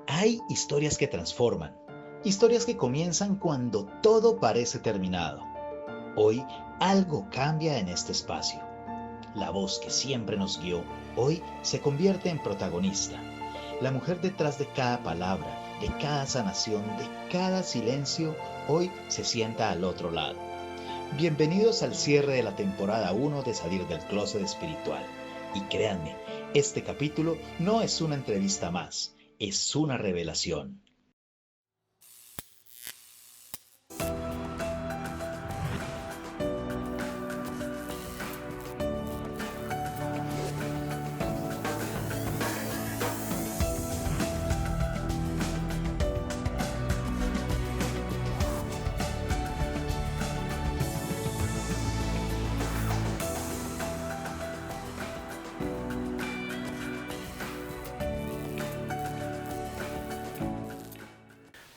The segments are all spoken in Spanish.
Hay historias que transforman, historias que comienzan cuando todo parece terminado. Hoy algo cambia en este espacio. La voz que siempre nos guió hoy se convierte en protagonista. La mujer detrás de cada palabra, de cada sanación, de cada silencio, hoy se sienta al otro lado. Bienvenidos al cierre de la temporada 1 de Salir del Closet Espiritual. Y créanme, este capítulo no es una entrevista más, es una revelación.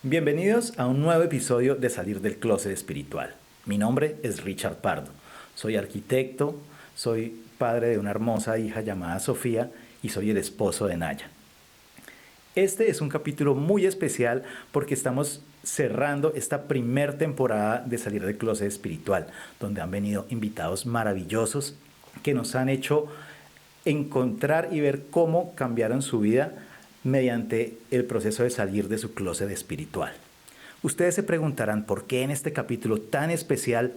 Bienvenidos a un nuevo episodio de Salir del Closet Espiritual. Mi nombre es Richard Pardo. Soy arquitecto, soy padre de una hermosa hija llamada Sofía y soy el esposo de Naya. Este es un capítulo muy especial porque estamos cerrando esta primer temporada de Salir del Closet Espiritual, donde han venido invitados maravillosos que nos han hecho encontrar y ver cómo cambiaron su vida mediante el proceso de salir de su closet espiritual. Ustedes se preguntarán por qué en este capítulo tan especial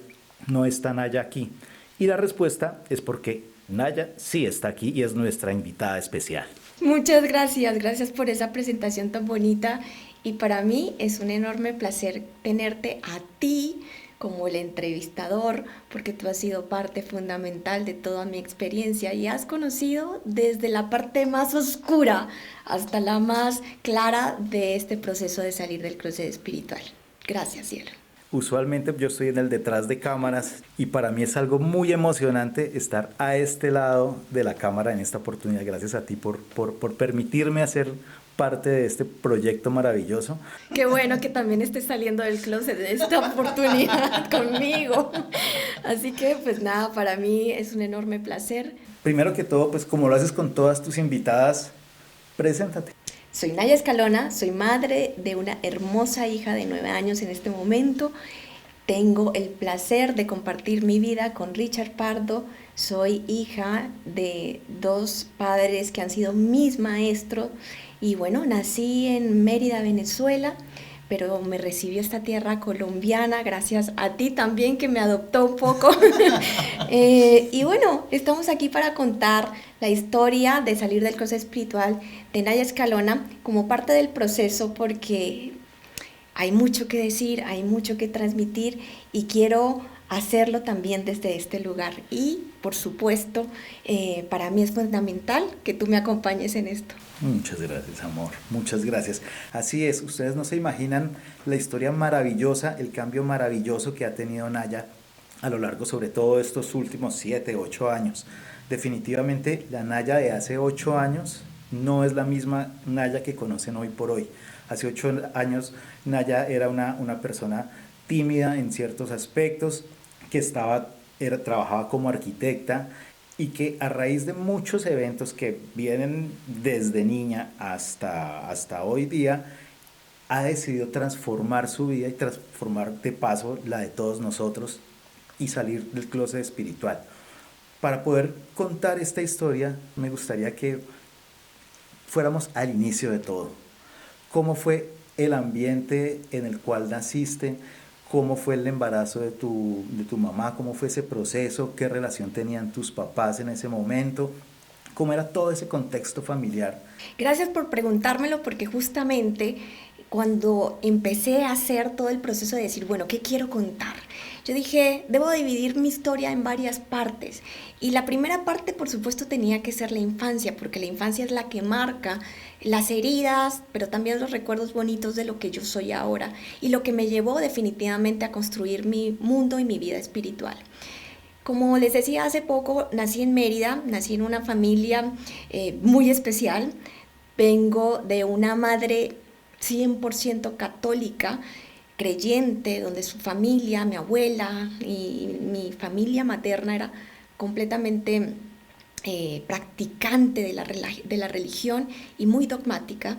no está Naya aquí. Y la respuesta es porque Naya sí está aquí y es nuestra invitada especial. Muchas gracias por esa presentación tan bonita y para mí es un enorme placer tenerte a ti como el entrevistador, porque tú has sido parte fundamental de toda mi experiencia y has conocido desde la parte más oscura hasta la más clara de este proceso de salir del closet espiritual. Gracias, cielo. Usualmente yo estoy en el detrás de cámaras y para mí es algo muy emocionante estar a este lado de la cámara en esta oportunidad. Gracias a ti por permitirme hacer parte de este proyecto maravilloso. Qué bueno que también estés saliendo del closet de esta oportunidad conmigo. Así que pues nada, para mí es un enorme placer. Primero que todo, pues como lo haces con todas tus invitadas, preséntate. Soy Naya Escalona, soy madre de una hermosa hija de 9 años en este momento. Tengo el placer de compartir mi vida con Richard Pardo. Soy hija de 2 padres que han sido mis maestros. Y bueno, nací en Mérida, Venezuela, pero me recibió esta tierra colombiana, gracias a ti también que me adoptó un poco. Y bueno, estamos aquí para contar la historia de salir del closet espiritual de Naya Escalona como parte del proceso, porque hay mucho que decir, hay mucho que transmitir y quiero hacerlo también desde este lugar. Y por supuesto, para mí es fundamental que tú me acompañes en esto. Muchas gracias, amor. Muchas gracias. Así es, ustedes no se imaginan la historia maravillosa, el cambio maravilloso que ha tenido Naya a lo largo, sobre todo, de estos últimos 7, 8 años. Definitivamente, la Naya de hace 8 años no es la misma Naya que conocen hoy por hoy. Hace 8 años, Naya era una persona tímida en ciertos aspectos, que trabajaba como arquitecta, y que a raíz de muchos eventos que vienen desde niña hasta hoy día, ha decidido transformar su vida y transformar de paso la de todos nosotros y salir del closet espiritual. Para poder contar esta historia, me gustaría que fuéramos al inicio de todo. ¿Cómo fue el ambiente en el cual naciste? ¿Cómo fue el embarazo de tu mamá? ¿Cómo fue ese proceso? ¿Qué relación tenían tus papás en ese momento? ¿Cómo era todo ese contexto familiar? Gracias por preguntármelo, porque justamente cuando empecé a hacer todo el proceso de decir, bueno, ¿qué quiero contar? Yo dije, debo dividir mi historia en varias partes. Y la primera parte, por supuesto, tenía que ser la infancia, porque la infancia es la que marca las heridas, pero también los recuerdos bonitos de lo que yo soy ahora y lo que me llevó definitivamente a construir mi mundo y mi vida espiritual. Como les decía hace poco, nací en Mérida, nací en una familia muy especial. Vengo de una madre 100% católica, creyente, donde su familia, mi abuela y mi familia materna era completamente practicante de la religión y muy dogmática.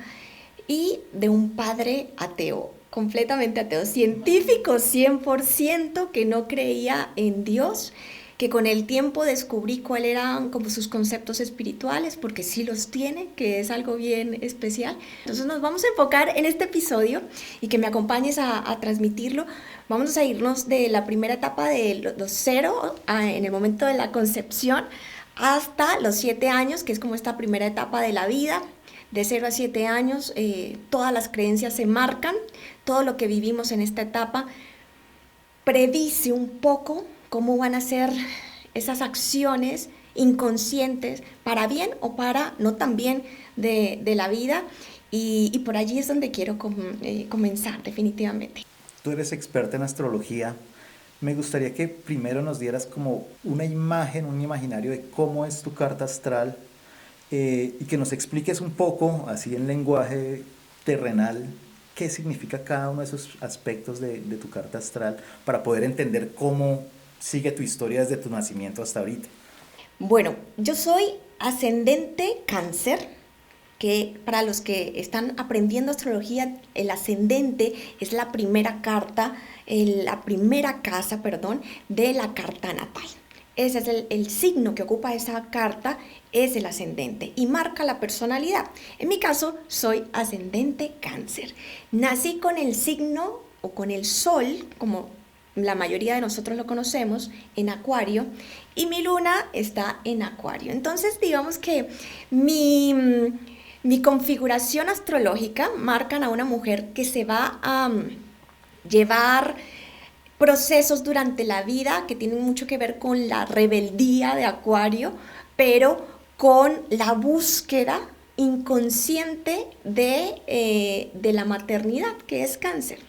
y de un padre ateo, completamente ateo, científico 100%, que no creía en Dios, que con el tiempo descubrí cuáles eran como sus conceptos espirituales, porque sí los tiene, que es algo bien especial. Entonces nos vamos a enfocar en este episodio y que me acompañes a transmitirlo. Vamos a irnos de la primera etapa de los 0, en el momento de la concepción, hasta los 7 años, que es como esta primera etapa de la vida. De 0 a 7 años, todas las creencias se marcan, todo lo que vivimos en esta etapa predice un poco cómo van a ser esas acciones inconscientes, para bien o para no tan bien de la vida, y por allí es donde quiero comenzar definitivamente. Tú eres experta en astrología. Me gustaría que primero nos dieras como una imagen, un imaginario de cómo es tu carta astral, y que nos expliques un poco, así en lenguaje terrenal, qué significa cada uno de esos aspectos de tu carta astral para poder entender cómo sigue tu historia desde tu nacimiento hasta ahorita. Bueno, yo soy ascendente Cáncer, que para los que están aprendiendo astrología, el ascendente es la primera carta, la primera casa, perdón, de la carta natal. Ese es el signo que ocupa esa carta, es el ascendente y marca la personalidad. En mi caso, soy ascendente Cáncer. Nací con el signo o con el sol, como la mayoría de nosotros lo conocemos, en Acuario, y mi luna está en Acuario. Entonces, digamos que mi configuración astrológica marcan a una mujer que se va a llevar procesos durante la vida que tienen mucho que ver con la rebeldía de Acuario, pero con la búsqueda inconsciente de la maternidad, que es Cáncer.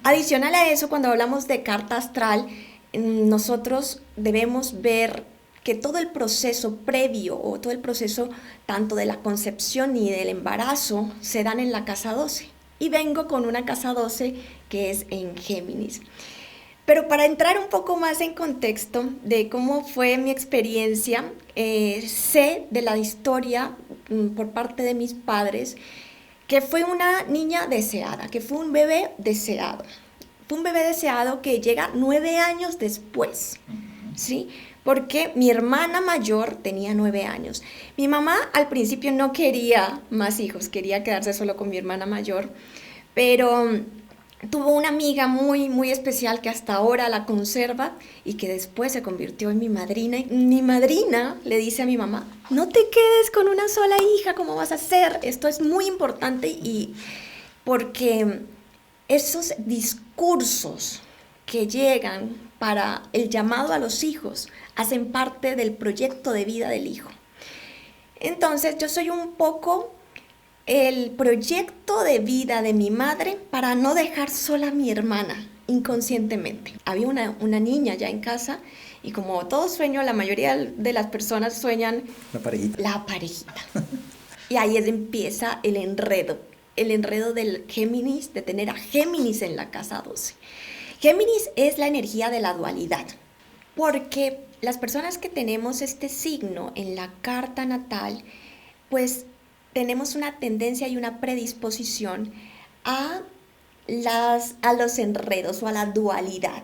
Adicional a eso, cuando hablamos de carta astral, nosotros debemos ver que todo el proceso previo o todo el proceso tanto de la concepción y del embarazo se dan en la casa 12. Y vengo con una casa 12 que es en Géminis. Pero para entrar un poco más en contexto de cómo fue mi experiencia, sé de la historia por parte de mis padres que fue una niña deseada, que fue un bebé deseado. Fue un bebé deseado que llega 9 años después, ¿sí? Porque mi hermana mayor tenía 9 años. Mi mamá al principio no quería más hijos, quería quedarse solo con mi hermana mayor, pero tuvo una amiga muy, muy especial que hasta ahora la conserva y que después se convirtió en mi madrina. Y mi madrina le dice a mi mamá: no te quedes con una sola hija, ¿cómo vas a hacer? Esto es muy importante, y porque esos discursos que llegan para el llamado a los hijos hacen parte del proyecto de vida del hijo. Entonces yo soy un poco el proyecto de vida de mi madre para no dejar sola a mi hermana inconscientemente. Había una niña ya en casa, y como todo sueño, la mayoría de las personas sueñan la parejita. Y ahí empieza el enredo del Géminis, de tener a Géminis en la casa 12. Géminis es la energía de la dualidad, porque las personas que tenemos este signo en la carta natal, pues tenemos una tendencia y una predisposición a los enredos o a la dualidad.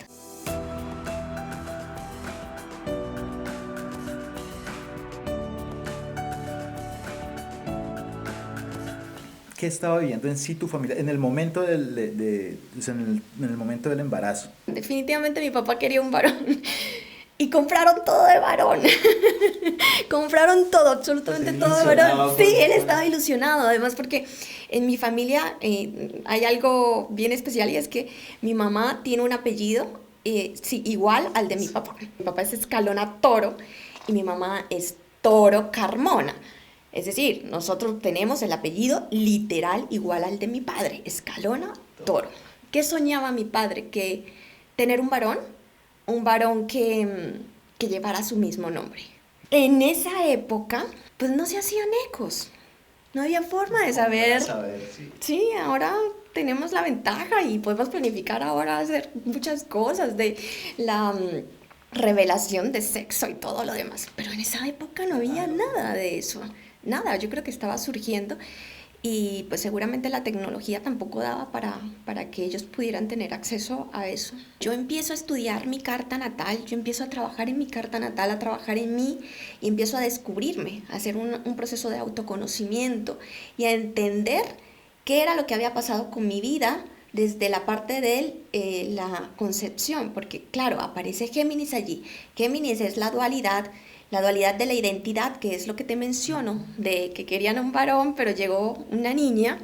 ¿Qué estaba viviendo en sí tu familia en el momento o sea, en el momento del embarazo? Definitivamente mi papá quería un varón. Y compraron todo de varón. Compraron todo, absolutamente todo de varón. Sí, él estaba ilusionado, además, porque en mi familia hay algo bien especial, y es que mi mamá tiene un apellido sí, igual al de mi papá. Mi papá es Escalona Toro y mi mamá es Toro Carmona. Es decir, nosotros tenemos el apellido literal igual al de mi padre, Escalona Toro. ¿Qué soñaba mi padre? Que tener un varón que llevara su mismo nombre. En esa época, pues no se hacían ecos. No había forma de saber. Sí, ahora tenemos la ventaja y podemos planificar ahora hacer muchas cosas de la revelación de sexo y todo lo demás. Pero en esa época no había nada de eso. Nada, yo creo que estaba surgiendo. y pues seguramente la tecnología tampoco daba para que ellos pudieran tener acceso a eso. Yo empiezo a estudiar mi carta natal, yo empiezo a trabajar en mi carta natal, a trabajar en mí y empiezo a descubrirme, a hacer un proceso de autoconocimiento y a entender qué era lo que había pasado con mi vida desde la parte de la concepción, porque claro, aparece Géminis allí. Géminis es la dualidad de la identidad, que es lo que te menciono, de que querían un varón, pero llegó una niña.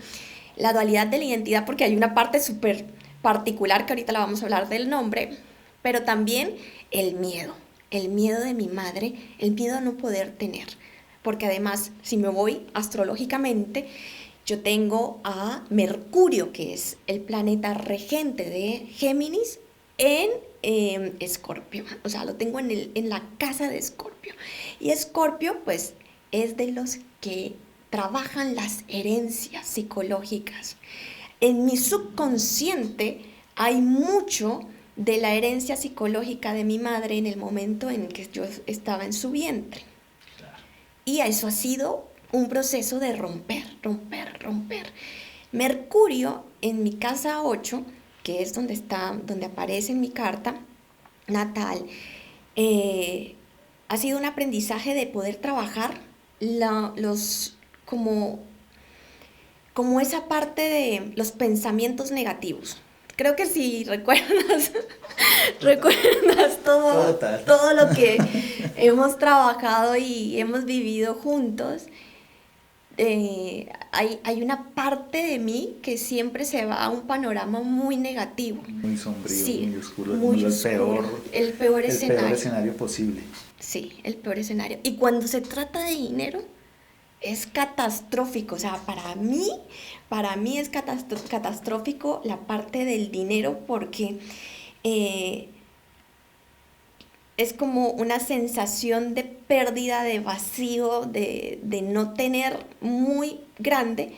La dualidad de la identidad, porque hay una parte súper particular, que ahorita la vamos a hablar del nombre, pero también el miedo de mi madre, el miedo a no poder tener. Porque además, si me voy astrológicamente, yo tengo a Mercurio, que es el planeta regente de Géminis, en Escorpio, o sea, lo tengo en la casa de Escorpio. Y Escorpio, pues, es de los que trabajan las herencias psicológicas. En mi subconsciente hay mucho de la herencia psicológica de mi madre en el momento en que yo estaba en su vientre. Y eso ha sido un proceso de romper, romper, romper. Mercurio en mi casa 8, que es donde aparece en mi carta natal, ha sido un aprendizaje de poder trabajar como, como esa parte de los pensamientos negativos. Creo que si recuerdas, recuerdas todo lo que hemos trabajado y hemos vivido juntos. Hay una parte de mí que siempre se va a un panorama muy negativo. Muy sombrío, sí, muy oscuro, muy oscuro, el peor escenario. El peor escenario posible. Sí, el peor escenario. Y cuando se trata de dinero, es catastrófico. O sea, para mí es catastrófico la parte del dinero porque es como una sensación de pérdida, de vacío, de no tener muy grande.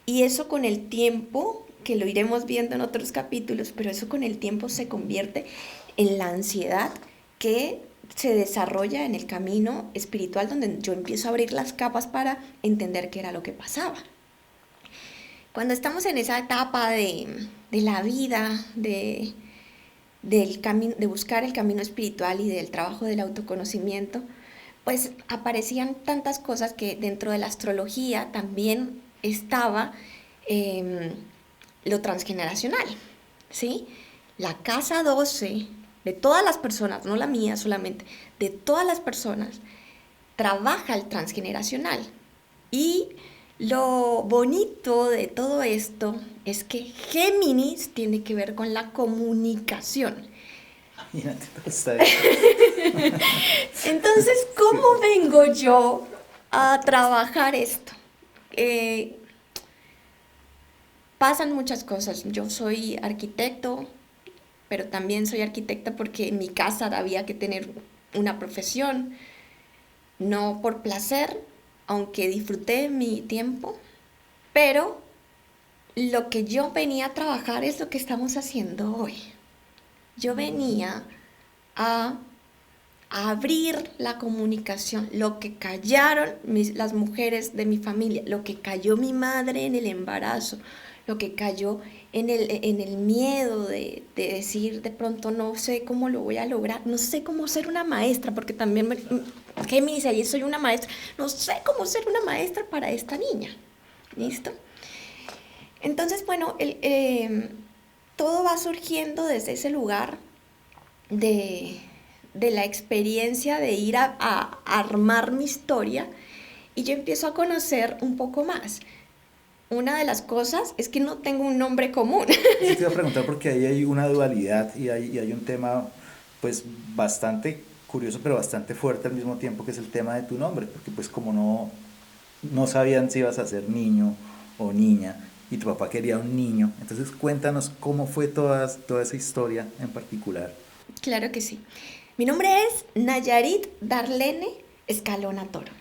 Y eso con el tiempo, que lo iremos viendo en otros capítulos, pero eso con el tiempo se convierte en la ansiedad que se desarrolla en el camino espiritual, donde yo empiezo a abrir las capas para entender qué era lo que pasaba. Cuando estamos en esa etapa de la vida, del camino, de buscar el camino espiritual y del trabajo del autoconocimiento, pues aparecían tantas cosas que dentro de la astrología también estaba lo transgeneracional, ¿sí? La casa 12 de todas las personas, no la mía solamente, de todas las personas, trabaja el transgeneracional. Y lo bonito de todo esto es que Géminis tiene que ver con la comunicación. Entonces, ¿cómo vengo yo a trabajar esto? Pasan muchas cosas. Yo soy arquitecto, pero también soy arquitecta porque en mi casa había que tener una profesión, no por placer, aunque disfruté mi tiempo, pero lo que yo venía a trabajar es lo que estamos haciendo hoy. Yo venía a abrir la comunicación, lo que callaron las mujeres de mi familia, lo que cayó mi madre en el embarazo, lo que cayó en el miedo de decir de pronto no sé cómo lo voy a lograr, no sé cómo ser una maestra, porque también Géminis, ahí soy una maestra, no sé cómo ser una maestra para esta niña, ¿listo? Entonces, bueno, todo va surgiendo desde ese lugar de la experiencia de ir a armar mi historia y yo empiezo a conocer un poco más. Una de las cosas es que no tengo un nombre común. Sí, te iba a preguntar porque ahí hay una dualidad y hay un tema pues bastante curioso pero bastante fuerte al mismo tiempo, que es el tema de tu nombre, porque pues como no sabían si ibas a ser niño o niña y tu papá quería un niño, entonces cuéntanos cómo fue toda esa historia en particular. Claro que sí. Mi nombre es Nayarit Darlene Escalona Toro,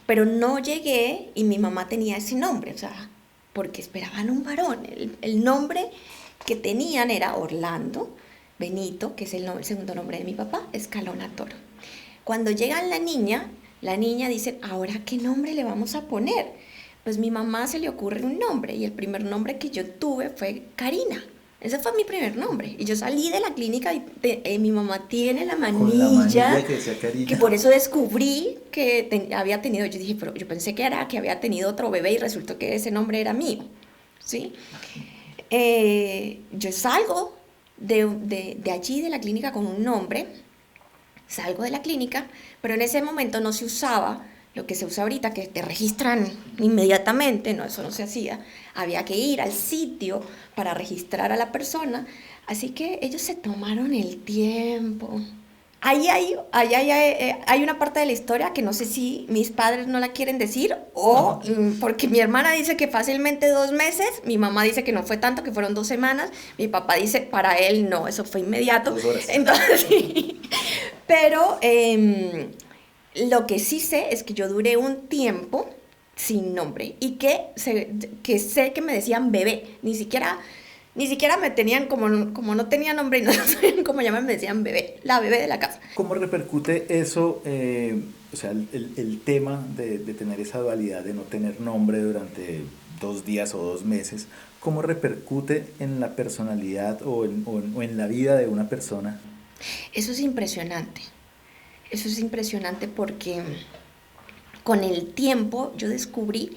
pero no llegué y mi mamá tenía ese nombre, o sea, porque esperaban un varón. El nombre que tenían era Orlando Benito, que es el segundo nombre de mi papá, Escalona Toro. Cuando llega la niña dice, ¿ahora qué nombre le vamos a poner? pues mi mamá se le ocurre un nombre y el primer nombre que yo tuve fue Karina. Ese fue mi primer nombre. Y yo salí de la clínica y mi mamá tiene la Con la manilla manilla, que decía que Karina. por eso descubrí que había tenido, yo dije, pero yo pensé que había tenido otro bebé y resultó que ese nombre era mío, ¿sí? Yo salgo de allí, de la clínica, con un nombre, salgo de la clínica, pero en ese momento no se usaba lo que se usa ahorita, que te registran inmediatamente, no, eso no se hacía, había que ir al sitio para registrar a la persona, así que ellos se tomaron el tiempo. Hay una parte de la historia que no sé si mis padres no la quieren decir o porque mi hermana dice que fácilmente 2 meses, mi mamá dice que no fue tanto, que fueron 2 semanas, mi papá dice para él no, eso fue inmediato. 2 horas. Entonces, sí. Pero lo que sí sé es que yo duré un tiempo sin nombre y que sé que me decían bebé, ni siquiera me tenían, como no tenía nombre y no sabían cómo llamarme, me decían bebé, la bebé de la casa. ¿Cómo repercute eso, o sea, el tema de tener esa dualidad de no tener nombre durante 2 días o 2 meses? ¿Cómo repercute en la personalidad o en la vida de una persona? Eso es impresionante. Eso es impresionante porque con el tiempo yo descubrí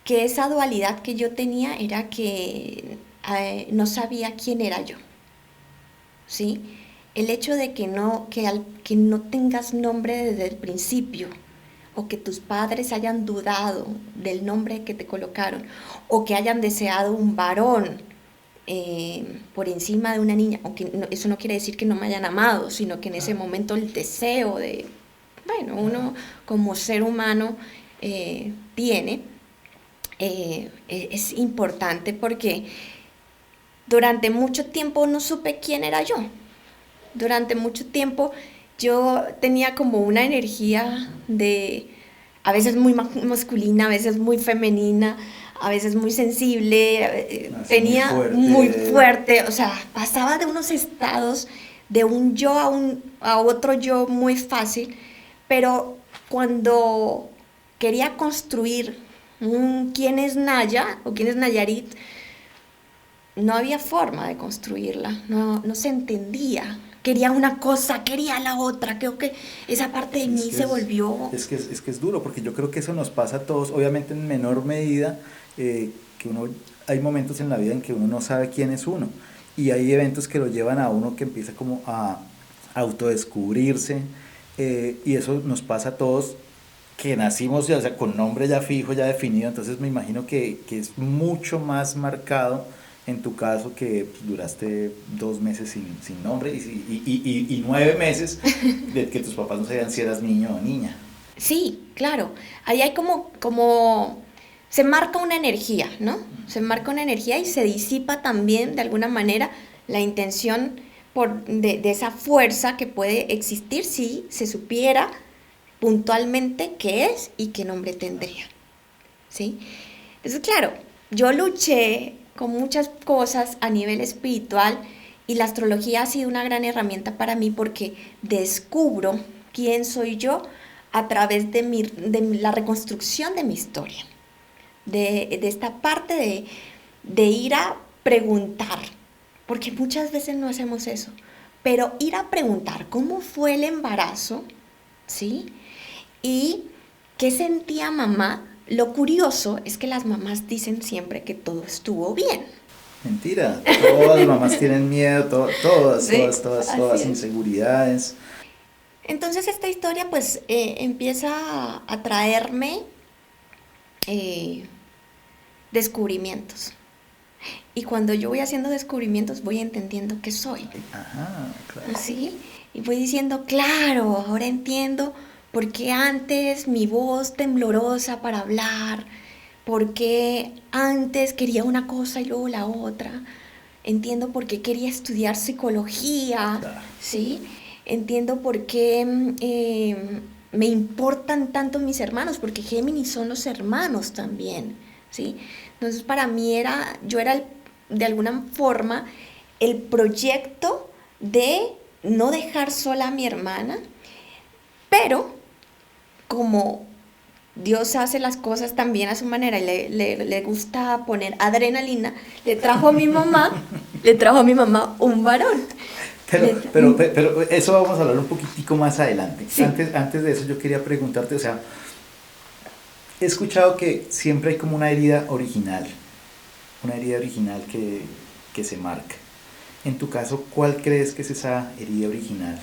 que esa dualidad que yo tenía era que no sabía quién era yo, ¿sí? El hecho de que no tengas nombre desde el principio, o que tus padres hayan dudado del nombre que te colocaron, o que hayan deseado un varón por encima de una niña, aunque eso no quiere decir que no me hayan amado, sino que en ese momento el deseo de, bueno, uno como ser humano tiene, es importante porque durante mucho tiempo no supe quién era yo. Durante mucho tiempo yo tenía como una energía a veces muy masculina, a veces muy femenina, a veces muy sensible, tenía muy fuerte, o sea, pasaba de unos estados de un yo a otro yo muy fácil, pero cuando quería construir quién es Naya o quién es Nayarit, no había forma de construirla, no se entendía. Quería una cosa, quería la otra, creo que esa parte de mí se volvió... Es que es duro, porque yo creo que eso nos pasa a todos, obviamente en menor medida, hay momentos en la vida en que uno no sabe quién es uno, y hay eventos que lo llevan a uno que empieza como a autodescubrirse, y eso nos pasa a todos, que nacimos ya, o sea, con nombre ya fijo, ya definido, entonces me imagino que es mucho más marcado en tu caso que pues, duraste 2 meses sin nombre y 9 meses de que tus papás no sabían si eras niño o niña. Sí, claro. Ahí hay como se marca una energía, ¿no? Se marca una energía y se disipa también de alguna manera la intención de esa fuerza que puede existir si se supiera puntualmente qué es y qué nombre tendría, ¿sí? Entonces, claro, yo luché con muchas cosas a nivel espiritual y la astrología ha sido una gran herramienta para mí porque descubro quién soy yo a través de la reconstrucción de mi historia, de esta parte de ir a preguntar, porque muchas veces no hacemos eso, pero ir a preguntar cómo fue el embarazo, ¿sí? Y qué sentía mamá. Lo curioso es que las mamás dicen siempre que todo estuvo bien. Mentira, todas las mamás tienen miedo, todas, Sí, todas inseguridades. Entonces esta historia pues empieza a traerme descubrimientos. Y cuando yo voy haciendo descubrimientos voy entendiendo qué soy. Ajá, claro. ¿Sí? Y voy diciendo, claro, ahora entiendo por qué antes mi voz temblorosa para hablar, por qué antes quería una cosa y luego la otra. Entiendo por qué quería estudiar psicología, Claro. ¿sí? Entiendo por qué me importan tanto mis hermanos, porque Géminis son los hermanos también, ¿sí? Entonces para mí yo era de alguna forma el proyecto de no dejar sola a mi hermana, pero como Dios hace las cosas también a su manera y le gusta poner adrenalina. Le trajo a mi mamá, le trajo a mi mamá un varón. Pero eso vamos a hablar un poquitico más adelante. Sí. Antes de eso yo quería preguntarte, o sea, he escuchado que siempre hay como una herida original que se marca. En tu caso, ¿cuál crees que es esa herida original?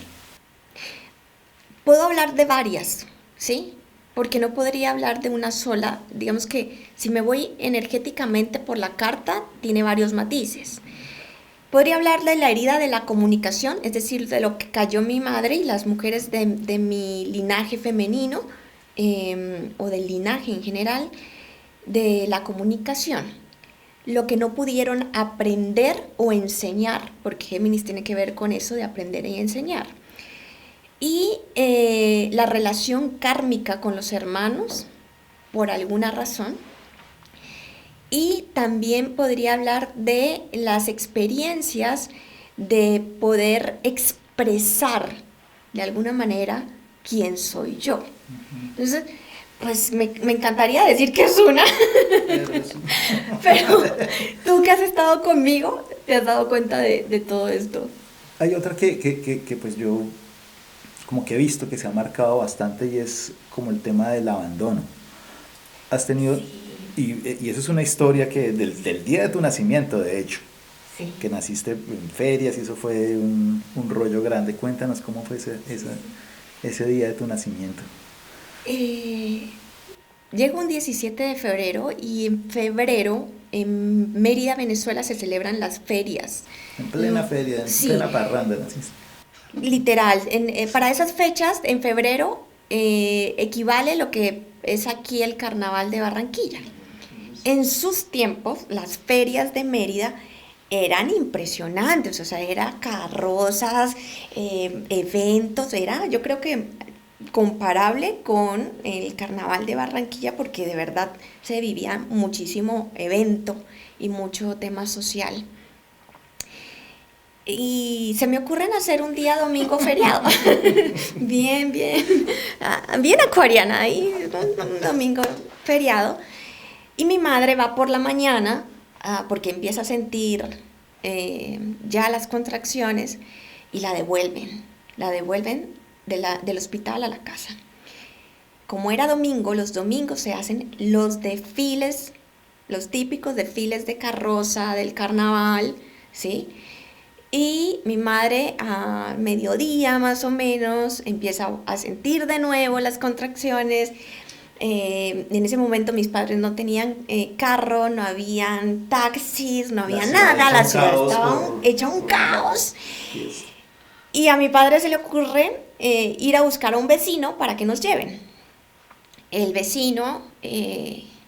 Puedo hablar de varias, ¿sí? Porque no podría hablar de una sola. Digamos que si me voy energéticamente por la carta, tiene varios matices. Podría hablar de la herida de la comunicación, es decir, de lo que cayó mi madre y las mujeres de mi linaje femenino, o del linaje en general, de la comunicación. Lo que no pudieron aprender o enseñar, porque Géminis tiene que ver con eso de aprender y enseñar. Y la relación kármica con los hermanos, por alguna razón. Y también podría hablar de las experiencias de poder expresar de alguna manera quién soy yo. Entonces, pues me encantaría decir que es una, pero tú que has estado conmigo, te has dado cuenta de todo esto. Hay otra que pues yo como que he visto que se ha marcado bastante y es como el tema del abandono. Has tenido, y eso es una historia que del día de tu nacimiento, de hecho, Sí. que naciste en ferias y eso fue un rollo grande. Cuéntanos cómo fue ese día de tu nacimiento. Llega un 17 de febrero y en febrero en Mérida, Venezuela, se celebran las ferias. En plena feria, en Sí, plena parranda naciste. literal. Para esas fechas, en febrero, equivale lo que es aquí el Carnaval de Barranquilla. En sus tiempos, las ferias de Mérida eran impresionantes, o sea, eran carrozas, eventos, yo creo que comparable con el Carnaval de Barranquilla porque de verdad se vivía muchísimo evento y mucho tema social. Y se me ocurre hacer un día domingo feriado. Bien, bien, bien acuariana, ahí un domingo feriado. Y mi madre va por la mañana, porque empieza a sentir ya las contracciones y la devuelven del hospital a la casa. Como era domingo, los domingos se hacen los desfiles, los típicos desfiles de carroza del carnaval, ¿sí? Y mi madre a mediodía más o menos empieza a sentir de nuevo las contracciones. En ese momento mis padres no tenían carro, no habían taxis, no había nada, la ciudad estaba hecha un caos. Yes. Y a mi padre se le ocurre ir a buscar a un vecino para que nos lleven. El vecino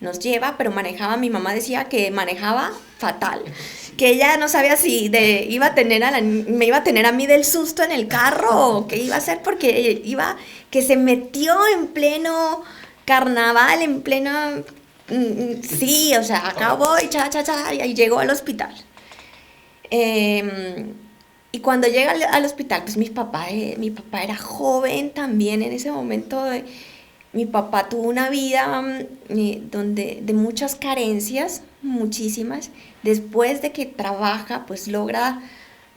nos lleva, pero mi mamá decía que manejaba fatal, que ella no sabía si me iba a tener a mí del susto en el carro o qué iba a hacer porque que se metió en pleno carnaval, en pleno, sí, o sea, acá voy, y llegó al hospital. Y cuando llega al hospital, pues mi papá era joven también en ese momento. Mi papá tuvo una vida donde de muchas carencias, muchísimas. Después de que trabaja, pues logra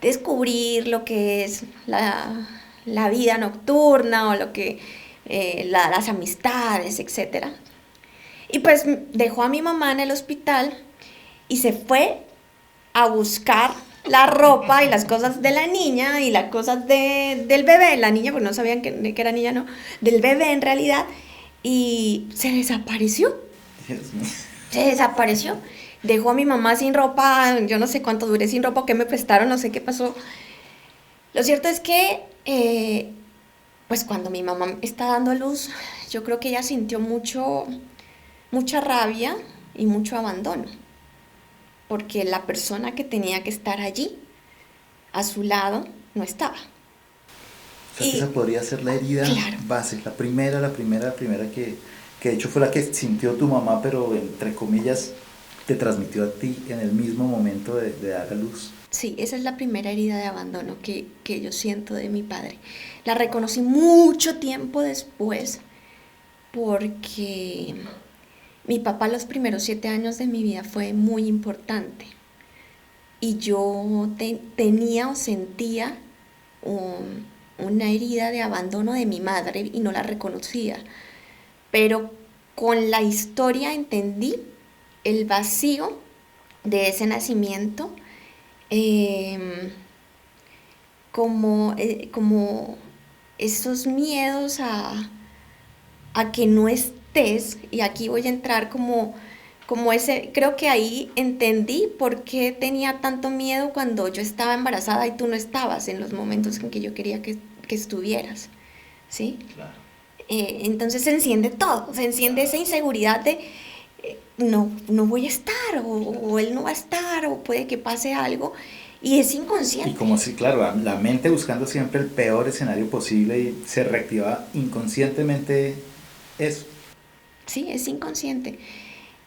descubrir lo que es la vida nocturna o lo que las amistades, etcétera. Y pues dejó a mi mamá en el hospital y se fue a buscar la ropa y las cosas de la niña y las cosas del bebé, la niña, pues no sabían que era niña, no, del bebé en realidad, y se desapareció. Dios mío. Se desapareció. Dejó a mi mamá sin ropa, yo no sé cuánto duré sin ropa, que me prestaron, no sé qué pasó. Lo cierto es que, pues cuando mi mamá está dando a luz, yo creo que ella sintió mucha rabia y mucho abandono, porque la persona que tenía que estar allí, a su lado, no estaba. O sea, que esa podría ser la herida Claro. base, la primera que de hecho fue la que sintió tu mamá, pero entre comillas te transmitió a ti en el mismo momento de dar a luz. Sí, esa es la primera herida de abandono que yo siento de mi padre. La reconocí mucho tiempo después, porque mi papá los primeros 7 años de mi vida fue muy importante y yo tenía o sentía una herida de abandono de mi madre y no la reconocía. Pero con la historia entendí el vacío de ese nacimiento, eh, como esos miedos a que no estés, y aquí voy a entrar como ese, creo que ahí entendí por qué tenía tanto miedo cuando yo estaba embarazada y tú no estabas en los momentos en que yo quería que estuvieras, ¿sí? Claro. Entonces se enciende todo, se enciende esa inseguridad de no voy a estar, o él no va a estar, o puede que pase algo, y es Y inconsciente. como si, claro, la mente buscando siempre el peor escenario posible y se reactiva inconscientemente eso. Sí, es inconsciente.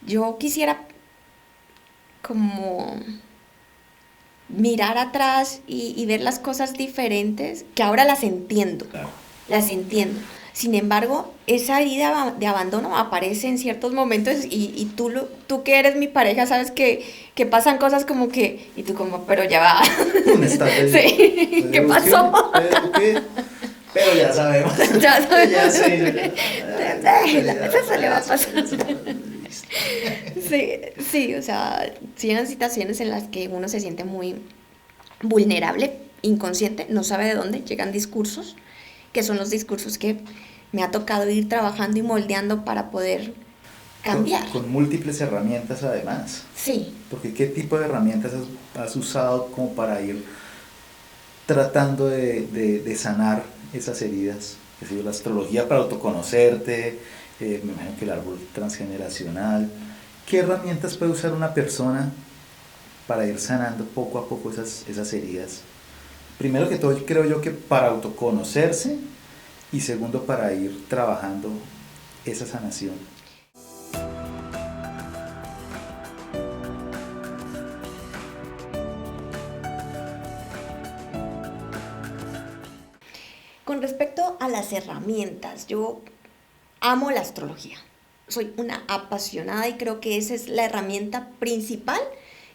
Yo quisiera como mirar atrás y ver las cosas diferentes, que ahora las entiendo, Claro. las entiendo. Sin embargo, esa herida de abandono aparece en ciertos momentos y tú que eres mi pareja sabes que pasan cosas como que, y tú como, pero ya va. Un estado Sí, ¿qué pasó? ¿Pero qué? Pero ya sabemos. Ya sabes. Ya sé. Déjela, eso se le va a pasar. Sí, sí, o sea, llegan situaciones en las que uno se siente muy vulnerable, inconsciente, no sabe de dónde, llegan discursos, que son los discursos que me ha tocado ir trabajando y moldeando para poder cambiar. Con múltiples herramientas además. Sí, Porque ¿qué tipo de herramientas has usado como para ir tratando de sanar esas heridas? Que sido la astrología para autoconocerte, me imagino que el árbol transgeneracional. ¿Qué herramientas puede usar una persona para ir sanando poco a poco esas heridas? Primero que todo, creo yo que para autoconocerse y segundo para ir trabajando esa sanación. con respecto a las herramientas, yo amo la astrología. Soy una apasionada y creo que esa es la herramienta principal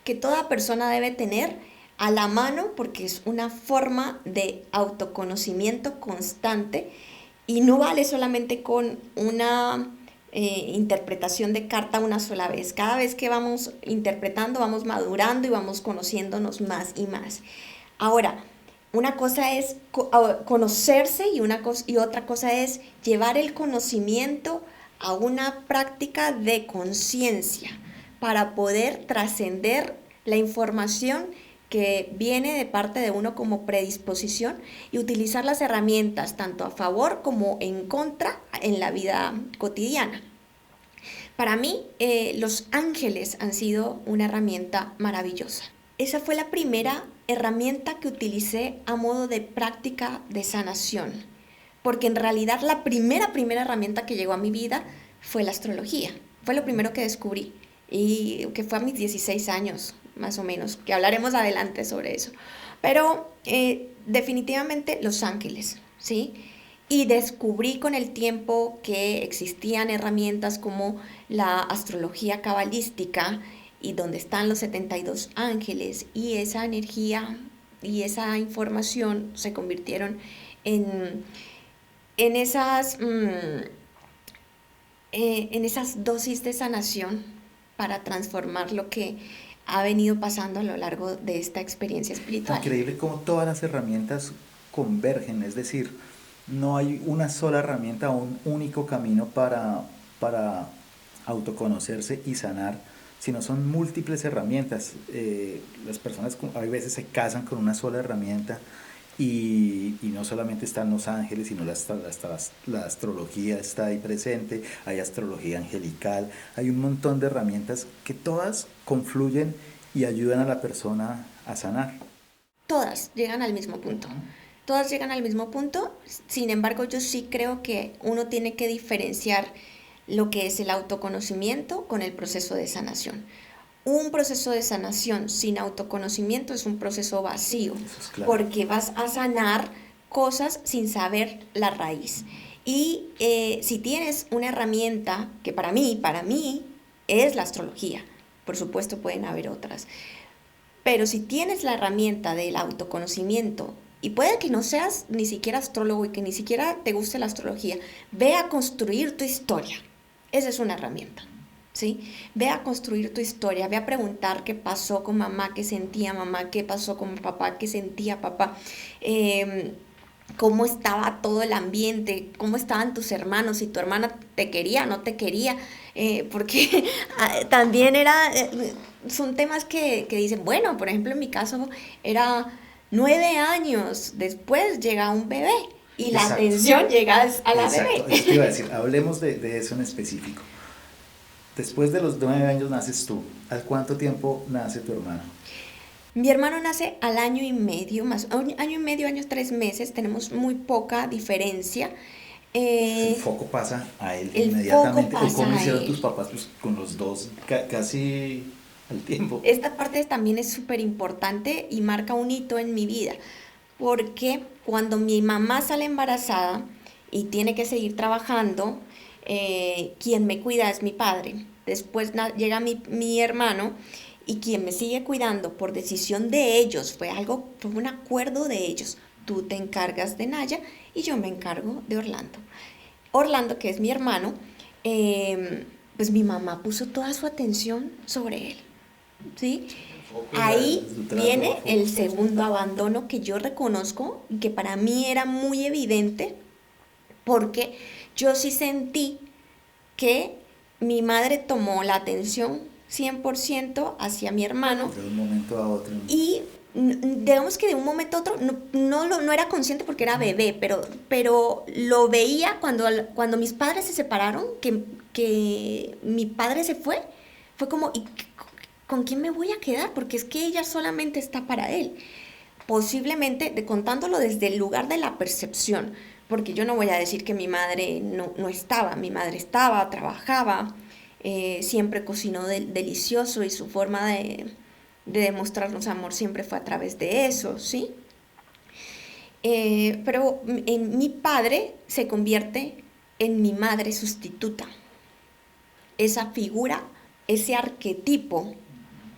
que toda persona debe tener a la mano porque es una forma de autoconocimiento constante y no vale solamente con una interpretación de carta una sola vez. Cada vez que vamos interpretando, vamos madurando y vamos conociéndonos más y más. Ahora, una cosa es conocerse y otra cosa es llevar el conocimiento a una práctica de conciencia para poder trascender la información que viene de parte de uno como predisposición y utilizar las herramientas tanto a favor como en contra en la vida cotidiana. Para mí, los ángeles han sido una herramienta maravillosa. Esa fue la primera herramienta que utilicé a modo de práctica de sanación, porque en realidad la primera herramienta que llegó a mi vida fue la astrología. Fue lo primero que descubrí y que fue a mis 16 años, más o menos, que hablaremos adelante sobre eso. Pero definitivamente los ángeles, ¿sí? Y descubrí con el tiempo que existían herramientas como la astrología cabalística y donde están los 72 ángeles y esa energía y esa información se convirtieron en, en esas, en esas dosis de sanación para transformar lo que ha venido pasando a lo largo de esta experiencia espiritual. Increíble cómo todas las herramientas convergen, es decir, no hay una sola herramienta o un único camino para autoconocerse y sanar, sino son múltiples herramientas. Las personas a veces se casan con una sola herramienta y no solamente están los ángeles, sino la astrología está ahí presente, hay astrología angelical, hay un montón de herramientas que todas confluyen y ayudan a la persona a sanar. Todas llegan al mismo punto. Todas llegan al mismo punto, sin embargo yo sí creo que uno tiene que diferenciar lo que es el autoconocimiento con el proceso de sanación. Un proceso de sanación sin autoconocimiento es un proceso vacío, Eso es claro. porque vas a sanar cosas sin saber la raíz. Y si tienes una herramienta que para mí es la astrología, por supuesto pueden haber otras, pero si tienes la herramienta del autoconocimiento, y puede que no seas ni siquiera astrólogo y que ni siquiera te guste la astrología, ve a construir tu historia. Esa es una herramienta. ¿Sí? Ve a construir tu historia, ve a preguntar qué pasó con mamá, qué sentía mamá, qué pasó con papá, qué sentía papá, cómo estaba todo el ambiente, cómo estaban tus hermanos, si tu hermana te quería, no te quería, porque también son temas que dicen, bueno, por ejemplo, en mi caso era 9 años, después llega un bebé y la Exacto. atención llega a la Exacto, bebé. eso te iba a decir, hablemos de eso en específico. Después de los 9 años naces tú. ¿Al cuánto tiempo nace tu hermano? Mi hermano nace al año y medio, más año y medio, años 3 meses, tenemos muy poca diferencia. El Eh, foco pasa a él el foco inmediatamente. ¿O cómo pasa a hicieron tus él. papás? Pues con los dos casi al tiempo. Esta parte también es súper importante y marca un hito en mi vida, porque cuando mi mamá sale embarazada y tiene que seguir trabajando, quien me cuida es mi padre. Después llega mi hermano y quien me sigue cuidando por decisión de ellos, fue un acuerdo de ellos. Tú te encargas de Naya y yo me encargo de Orlando. Orlando, que es mi hermano, pues mi mamá puso toda su atención sobre él. ¿Sí? Ahí viene el segundo abandono que yo reconozco y que para mí era muy evidente porque yo sí sentí que mi madre tomó la atención 100% hacia mi hermano De un momento a otro. y digamos que de un momento a otro no era consciente porque era bebé, pero lo veía cuando mis padres se separaron, que mi padre se fue como, ¿y con quién me voy a quedar? Porque es que ella solamente está para él. Posiblemente, contándolo desde el lugar de la percepción, porque yo no voy a decir que mi madre no estaba, mi madre estaba, trabajaba, siempre cocinó delicioso y su forma de demostrarnos amor siempre fue a través de eso, ¿sí? Pero en mi padre se convierte en mi madre sustituta. Esa figura, ese arquetipo,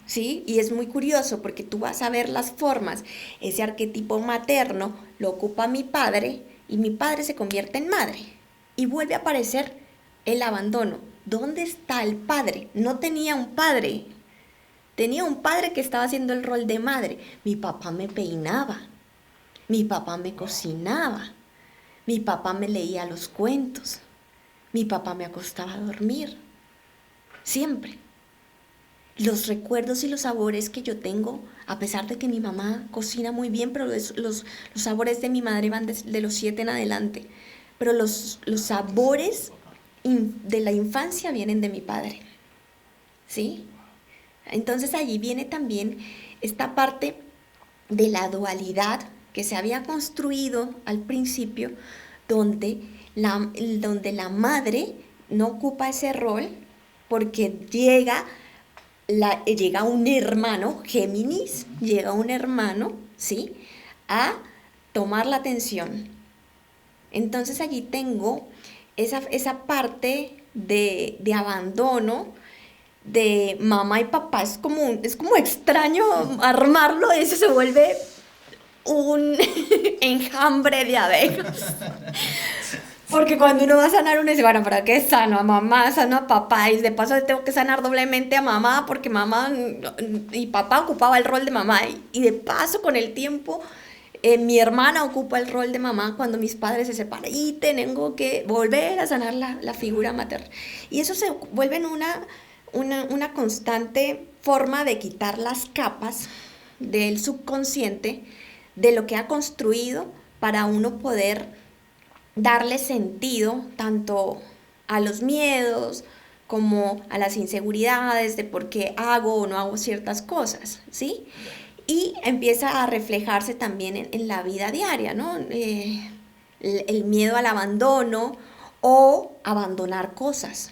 ¿sí? Y es muy curioso porque tú vas a ver las formas. Ese arquetipo materno lo ocupa mi padre y mi padre se convierte en madre. Y vuelve a aparecer el abandono. ¿Dónde está el padre? No tenía un padre. Tenía un padre que estaba haciendo el rol de madre. Mi papá me peinaba, mi papá me cocinaba, mi papá me leía los cuentos, mi papá me acostaba a dormir. Siempre. Los recuerdos y los sabores que yo tengo, a pesar de que mi mamá cocina muy bien, pero los sabores de mi madre van de los 7 en adelante. Pero los sabores de la infancia vienen de mi padre. ¿Sí? Entonces allí viene también esta parte de la dualidad que se había construido al principio, donde la madre no ocupa ese rol porque llega un hermano, Géminis, llega un hermano, ¿sí? A tomar la atención. Entonces allí tengo esa parte de abandono de mamá y papá. Es como extraño armarlo, eso se vuelve un enjambre de abejas. Porque cuando uno va a sanar, uno dice, bueno, ¿para qué sano a mamá, sano a papá? Y de paso tengo que sanar doblemente a mamá porque mamá y papá ocupaba el rol de mamá. Y de paso con el tiempo, mi hermana ocupa el rol de mamá cuando mis padres se separan. Y tengo que volver a sanar la figura materna. Y eso se vuelve en una constante forma de quitar las capas del subconsciente, de lo que ha construido para uno poder darle sentido tanto a los miedos como a las inseguridades de por qué hago o no hago ciertas cosas, ¿sí? Y empieza a reflejarse también en la vida diaria, ¿no? El miedo al abandono o abandonar cosas.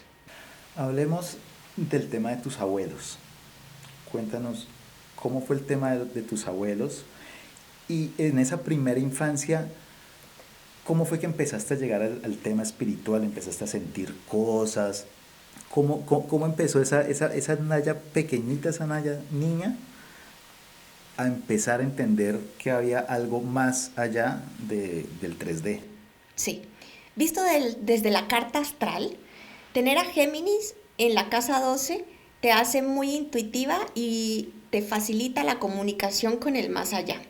Hablemos del tema de tus abuelos. Cuéntanos cómo fue el tema de tus abuelos y en esa primera infancia, ¿Cómo fue que empezaste a llegar al tema espiritual? ¿Empezaste a sentir cosas? ¿Cómo empezó esa Naya pequeñita, esa Naya niña, a empezar a entender que había algo más allá del 3D? Sí. Visto desde la carta astral, tener a Géminis en la casa 12 te hace muy intuitiva y te facilita la comunicación con el más allá.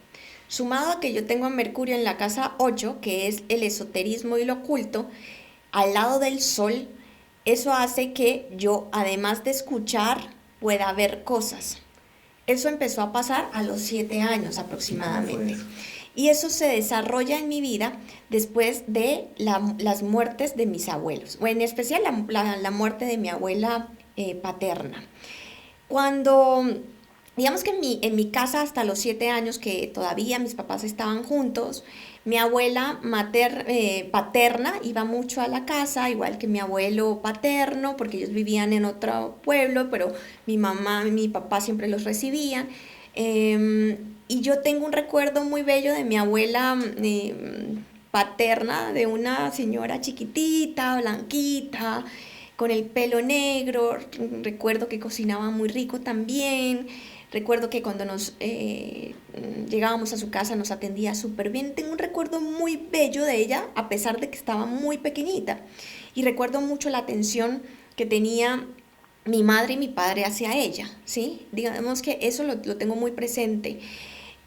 Sumado a que yo tengo a Mercurio en la casa 8, que es el esoterismo y lo oculto, al lado del Sol, eso hace que yo, además de escuchar, pueda ver cosas. Eso empezó a pasar a los 7 años aproximadamente. Y eso se desarrolla en mi vida después de las muertes de mis abuelos, o en especial la muerte de mi abuela paterna. Cuando, digamos que en mi casa hasta los 7 años, que todavía mis papás estaban juntos, mi abuela paterna iba mucho a la casa, igual que mi abuelo paterno, porque ellos vivían en otro pueblo, pero mi mamá y mi papá siempre los recibían. Y yo tengo un recuerdo muy bello de mi abuela paterna, de una señora chiquitita, blanquita, con el pelo negro. Recuerdo que cocinaba muy rico también. Recuerdo que cuando llegábamos a su casa nos atendía súper bien. Tengo un recuerdo muy bello de ella, a pesar de que estaba muy pequeñita. Y recuerdo mucho la atención que tenía mi madre y mi padre hacia ella, ¿sí? Digamos que eso lo tengo muy presente.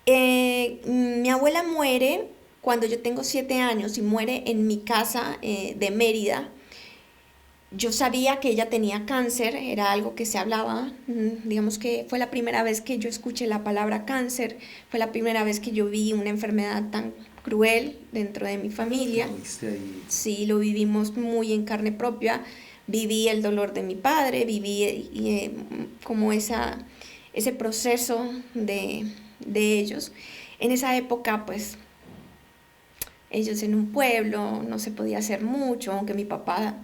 Mi abuela muere cuando yo tengo 7 años y muere en mi casa de Mérida. Yo sabía que ella tenía cáncer, era algo que se hablaba, digamos que fue la primera vez que yo escuché la palabra cáncer, fue la primera vez que yo vi una enfermedad tan cruel dentro de mi familia. Sí, lo vivimos muy en carne propia, viví el dolor de mi padre, viví como ese proceso de ellos. En esa época, pues, ellos en un pueblo, no se podía hacer mucho, aunque mi papá,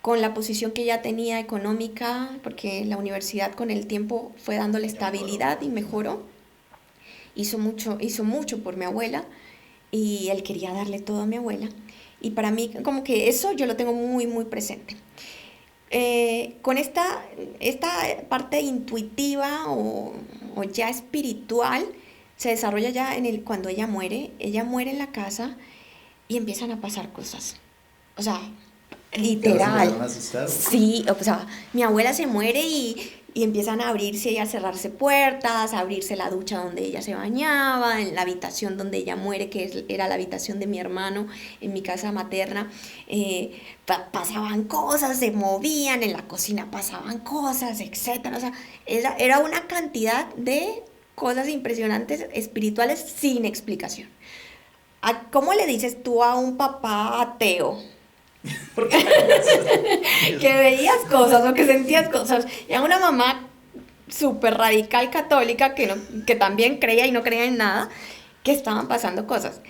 con la posición que ya tenía económica, porque la universidad con el tiempo fue dándole estabilidad y mejoró, hizo mucho por mi abuela, y él quería darle todo a mi abuela. Y para mí, como que eso yo lo tengo muy, muy presente. Con esta parte intuitiva o ya espiritual se desarrolla ya cuando ella muere en la casa y empiezan a pasar cosas. O sea, literal. Sí, o sea, mi abuela se muere y empiezan a abrirse y a cerrarse puertas, a abrirse la ducha donde ella se bañaba, en la habitación donde ella muere, que era la habitación de mi hermano, en mi casa materna. Pasaban cosas, se movían, en la cocina pasaban cosas, etcétera. O sea, era una cantidad de cosas impresionantes, espirituales, sin explicación. ¿Cómo le dices tú a un papá ateo? Que veías cosas o que sentías cosas, y a una mamá súper radical católica que también creía y no creía en nada, que estaban pasando cosas?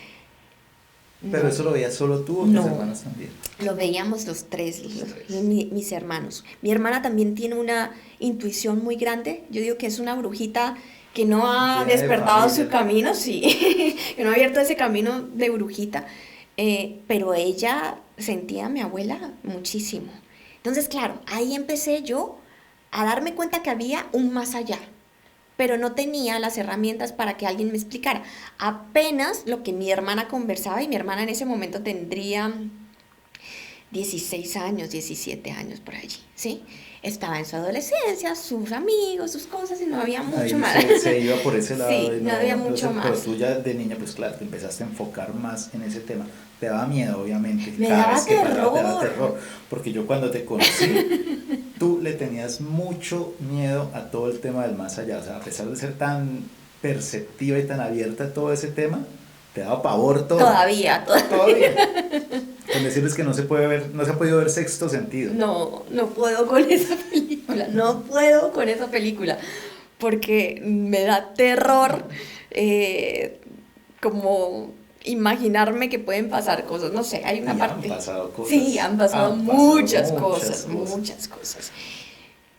¿Pero no, eso lo veías solo tú o tus hermanos también? Lo veíamos los tres. Mis hermanos. Mi hermana también tiene una intuición muy grande. Yo digo que es una brujita que no ha despertado su camino, sí, que no ha abierto ese camino de brujita. Pero ella sentía a mi abuela muchísimo. Entonces, claro, ahí empecé yo a darme cuenta que había un más allá, pero no tenía las herramientas para que alguien me explicara. Apenas lo que mi hermana conversaba, y mi hermana en ese momento tendría 16 años, 17 años por allí, ¿sí? Estaba en su adolescencia, sus amigos, sus cosas, y no había mucho más. Se iba por ese lado. Sí, no había mucho más. Pero tú ya de niña, pues claro, te empezaste a enfocar más en ese tema. Te daba miedo, obviamente. Me daba terror. Te daba terror. Porque yo cuando te conocí, tú le tenías mucho miedo a todo el tema del más allá. O sea, a pesar de ser tan perceptiva y tan abierta a todo ese tema, te daba pavor todo. Todavía. Con decirles que no se puede ver, no se ha podido ver Sexto Sentido. No puedo con esa película. No puedo con esa película. Porque me da terror como imaginarme que pueden pasar cosas, no sé, hay una parte. Han pasado cosas. Sí, han pasado muchas cosas.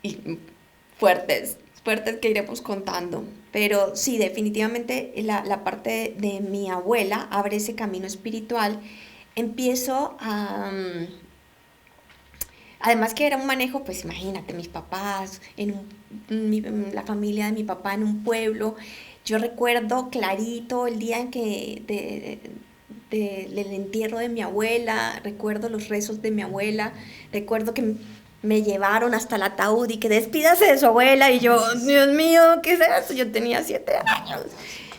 Y fuertes, fuertes que iremos contando. Pero sí, definitivamente la parte de mi abuela abre ese camino espiritual. Empiezo a... Además que era un manejo, pues imagínate, mis papás, la familia de mi papá en un pueblo. Yo recuerdo clarito el día en que del entierro de mi abuela, recuerdo los rezos de mi abuela, recuerdo que me llevaron hasta el ataúd y que despídase de su abuela y yo, Dios mío, ¿qué es eso? Yo tenía 7 años.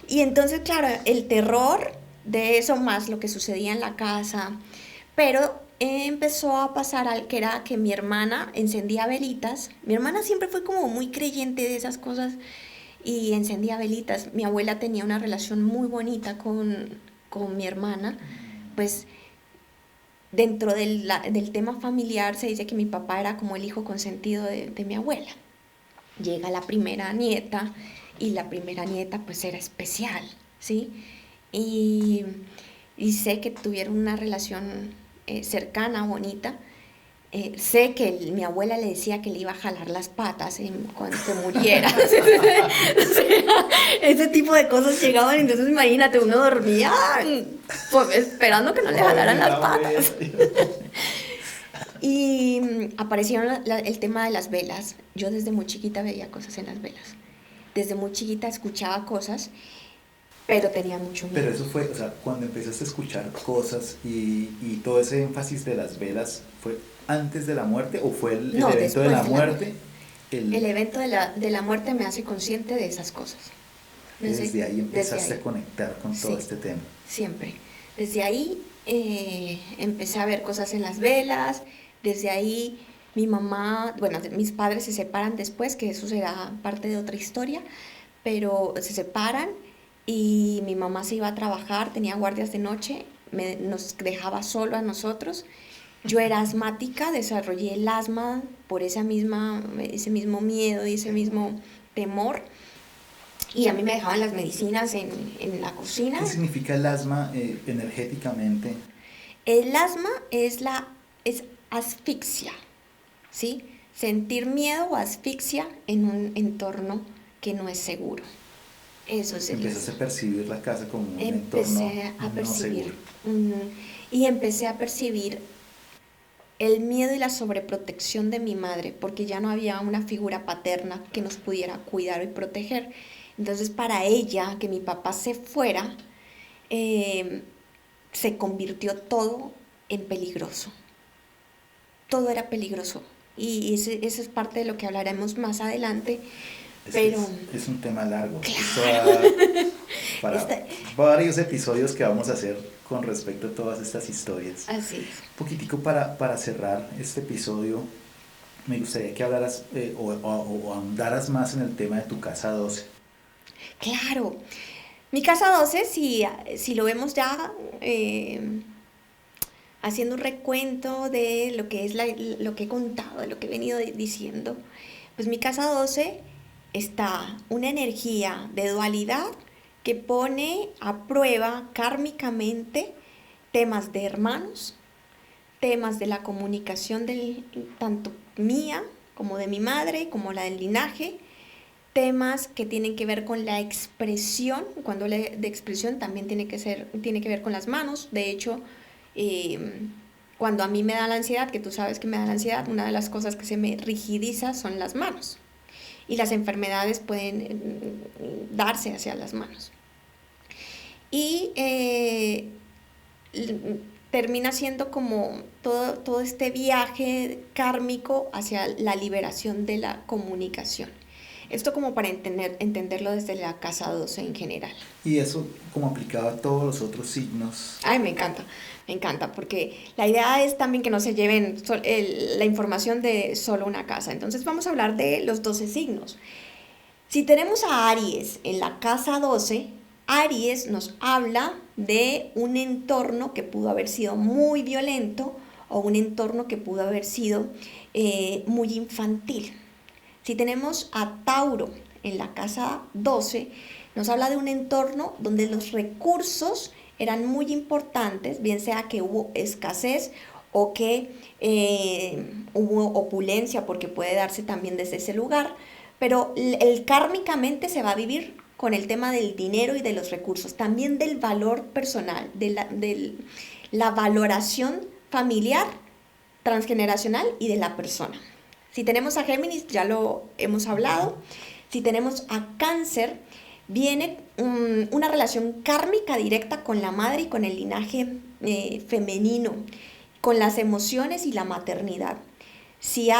Y entonces, claro, el terror de eso más lo que sucedía en la casa, pero empezó a pasar al que era que mi hermana encendía velitas. Mi hermana siempre fue como muy creyente de esas cosas y encendía velitas. Mi abuela tenía una relación muy bonita con mi hermana, pues dentro del tema familiar se dice que mi papá era como el hijo consentido de mi abuela. Llega la primera nieta y la primera nieta pues era especial, ¿sí? Y, y sé que tuvieron una relación cercana, bonita. Sé que mi abuela le decía que le iba a jalar las patas cuando se muriera. O sea, ese tipo de cosas llegaban, entonces imagínate, uno dormía pues, esperando que no le jalaran las patas. Y aparecieron el tema de las velas. Yo desde muy chiquita veía cosas en las velas. Desde muy chiquita escuchaba cosas, pero tenía mucho miedo. Pero eso fue, o sea, cuando empezaste a escuchar cosas y todo ese énfasis de las velas, ¿fue antes de la muerte o fue el No, evento de la después muerte? El evento de la muerte me hace consciente de esas cosas. Desde ahí empezaste desde ahí. a conectar con todo Sí, este tema. siempre. Desde ahí empecé a ver cosas en las velas, desde ahí mi mamá, bueno, mis padres se separan después, que eso será parte de otra historia, pero se separan y mi mamá se iba a trabajar, tenía guardias de noche, nos dejaba solo a nosotros. Yo era asmática, desarrollé el asma por ese mismo miedo y ese mismo temor. Y a mí me dejaban las medicinas en la cocina. ¿Qué significa el asma energéticamente? El asma es asfixia, ¿sí? Sentir miedo o asfixia en un entorno que no es seguro. Eso es el Empezaste a percibir la casa como un Empecé entorno a no percibir. seguro. Y empecé a percibir el miedo y la sobreprotección de mi madre, porque ya no había una figura paterna que nos pudiera cuidar y proteger. Entonces, para ella, que mi papá se fuera, se convirtió todo en peligroso. Todo era peligroso. Y eso es parte de lo que hablaremos más adelante. Pero es un tema largo. claro. Para varios episodios que vamos a hacer con respecto a todas estas historias. Así es. Un poquitico para cerrar este episodio, me gustaría que hablaras o ahondaras más en el tema de tu casa 12. Claro. Mi casa 12, si lo vemos ya haciendo un recuento de lo que es lo que he contado, de lo que he venido diciendo, pues mi casa 12 está una energía de dualidad que pone a prueba kármicamente temas de hermanos, temas de la comunicación tanto mía como de mi madre, como la del linaje, temas que tienen que ver con la expresión. Cuando hablo de expresión también tiene que ver con las manos. De hecho, cuando a mí me da la ansiedad, que tú sabes que me da la ansiedad, una de las cosas que se me rigidiza son las manos. Y las enfermedades pueden darse hacia las manos. Y termina siendo como todo este viaje kármico hacia la liberación de la comunicación. Esto como para entenderlo desde la casa 12 en general. Y eso como aplicado a todos los otros signos. Ay, me encanta, porque la idea es también que no se lleven la información de solo una casa. Entonces vamos a hablar de los 12 signos. Si tenemos a Aries en la casa 12, Aries nos habla de un entorno que pudo haber sido muy violento o un entorno que pudo haber sido muy infantil. Si tenemos a Tauro en la casa 12, nos habla de un entorno donde los recursos eran muy importantes, bien sea que hubo escasez o que hubo opulencia, porque puede darse también desde ese lugar, pero el kármicamente se va a vivir con el tema del dinero y de los recursos, también del valor personal, de la valoración familiar, transgeneracional y de la persona. Si tenemos a Géminis, ya lo hemos hablado. Si tenemos a Cáncer, viene una relación kármica directa con la madre y con el linaje femenino, con las emociones y la maternidad. Si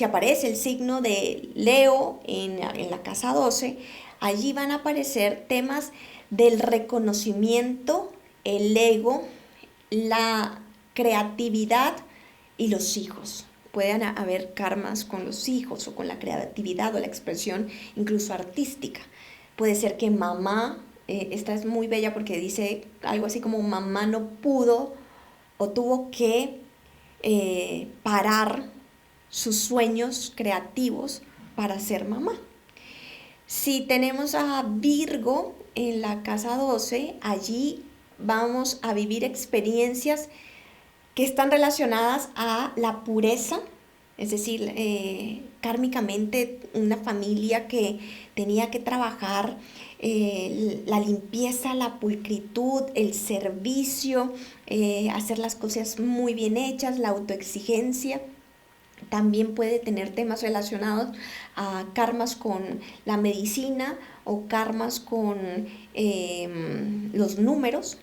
aparece el signo de Leo en la casa 12, allí van a aparecer temas del reconocimiento, el ego, la creatividad y los hijos. Pueden haber karmas con los hijos o con la creatividad o la expresión incluso artística. Puede ser que mamá, esta es muy bella porque dice algo así como mamá no pudo o tuvo que parar sus sueños creativos para ser mamá. Si tenemos a Virgo en la casa 12, allí vamos a vivir experiencias que están relacionadas a la pureza, es decir, kármicamente una familia que tenía que trabajar la limpieza, la pulcritud, el servicio, hacer las cosas muy bien hechas, la autoexigencia. También puede tener temas relacionados a karmas con la medicina o karmas con los números.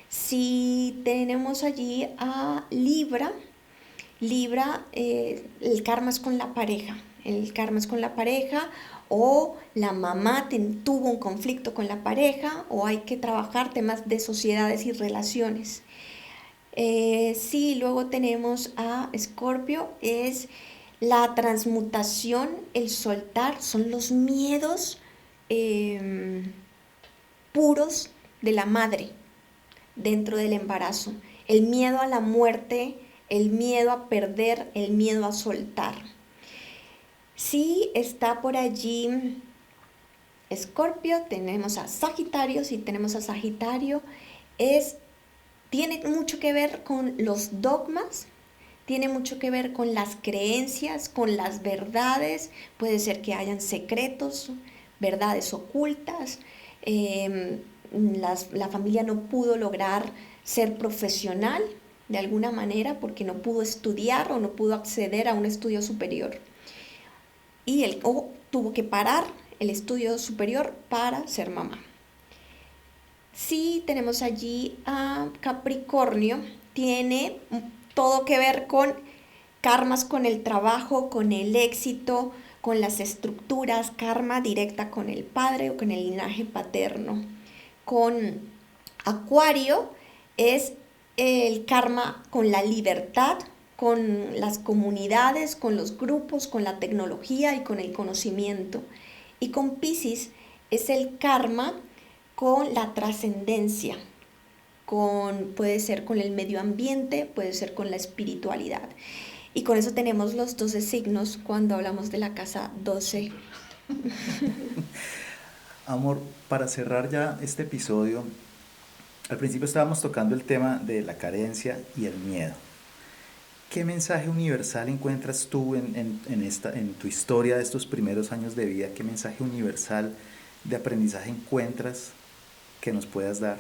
Si tenemos allí a Libra, el karma es con la pareja. El karma es con la pareja, o la mamá tuvo un conflicto con la pareja, o hay que trabajar temas de sociedades y relaciones. Sí, luego tenemos a Escorpio, es la transmutación, el soltar, son los miedos puros de la madre dentro del embarazo, el miedo a la muerte, el miedo a perder, el miedo a soltar. Sí, está por allí Escorpio, tenemos a Sagitario, si tenemos a Sagitario, tiene mucho que ver con los dogmas, tiene mucho que ver con las creencias, con las verdades, puede ser que hayan secretos, verdades ocultas, la familia no pudo lograr ser profesional de alguna manera porque no pudo estudiar o no pudo acceder a un estudio superior. O tuvo que parar el estudio superior para ser mamá. Sí, tenemos allí a Capricornio, tiene todo que ver con karmas, con el trabajo, con el éxito, con las estructuras, karma directa con el padre o con el linaje paterno. Con Acuario es el karma con la libertad, con las comunidades, con los grupos, con la tecnología y con el conocimiento. Y con Piscis es el karma con la trascendencia, puede ser con el medio ambiente, puede ser con la espiritualidad. Y con eso tenemos los 12 signos cuando hablamos de la casa 12. Amor, para cerrar ya este episodio, al principio estábamos tocando el tema de la carencia y el miedo. ¿Qué mensaje universal encuentras tú en tu historia de estos primeros años de vida? ¿Qué mensaje universal de aprendizaje encuentras que nos puedas dar?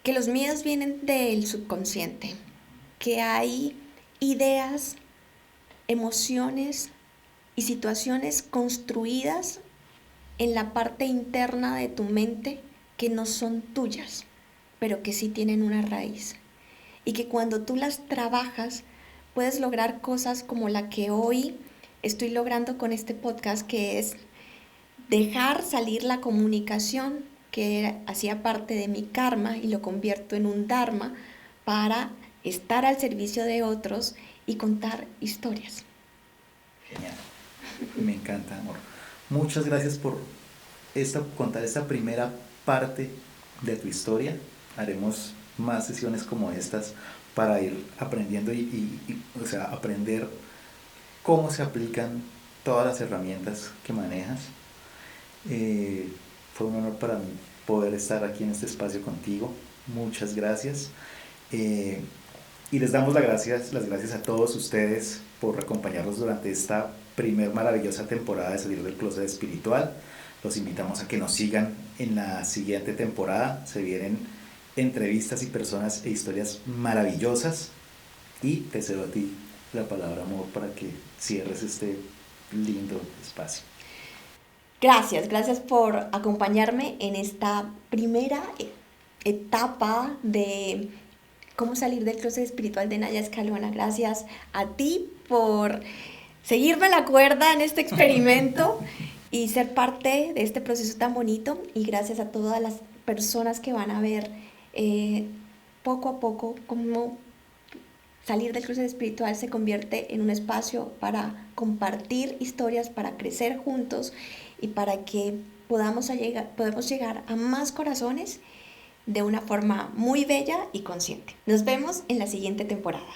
Que los miedos vienen del subconsciente, que hay ideas, emociones y situaciones construidas en la parte interna de tu mente que no son tuyas, pero que sí tienen una raíz. Y que cuando tú las trabajas, puedes lograr cosas como la que hoy estoy logrando con este podcast, que es dejar salir la comunicación que hacía parte de mi karma y lo convierto en un dharma para estar al servicio de otros y contar historias. Genial, me encanta, amor. Muchas gracias por contar esta primera parte de tu historia. Haremos más sesiones como estas para ir aprendiendo o sea, aprender cómo se aplican todas las herramientas que manejas. Fue un honor para mí poder estar aquí en este espacio contigo. Muchas gracias. Y les damos las gracias a todos ustedes por acompañarnos durante esta primer maravillosa temporada de Salir del Closet Espiritual. Los invitamos a que nos sigan en la siguiente temporada. Se vienen entrevistas y personas e historias maravillosas. Y te cedo a ti la palabra, amor, para que cierres este lindo espacio. Gracias por acompañarme en esta primera etapa de cómo salir del closet espiritual de Naya Escalona. Gracias a ti por seguirme la cuerda en este experimento y ser parte de este proceso tan bonito, y gracias a todas las personas que van a ver poco a poco cómo salir del closet espiritual se convierte en un espacio para compartir historias, para crecer juntos y para que podamos llegar a más corazones de una forma muy bella y consciente. Nos vemos en la siguiente temporada.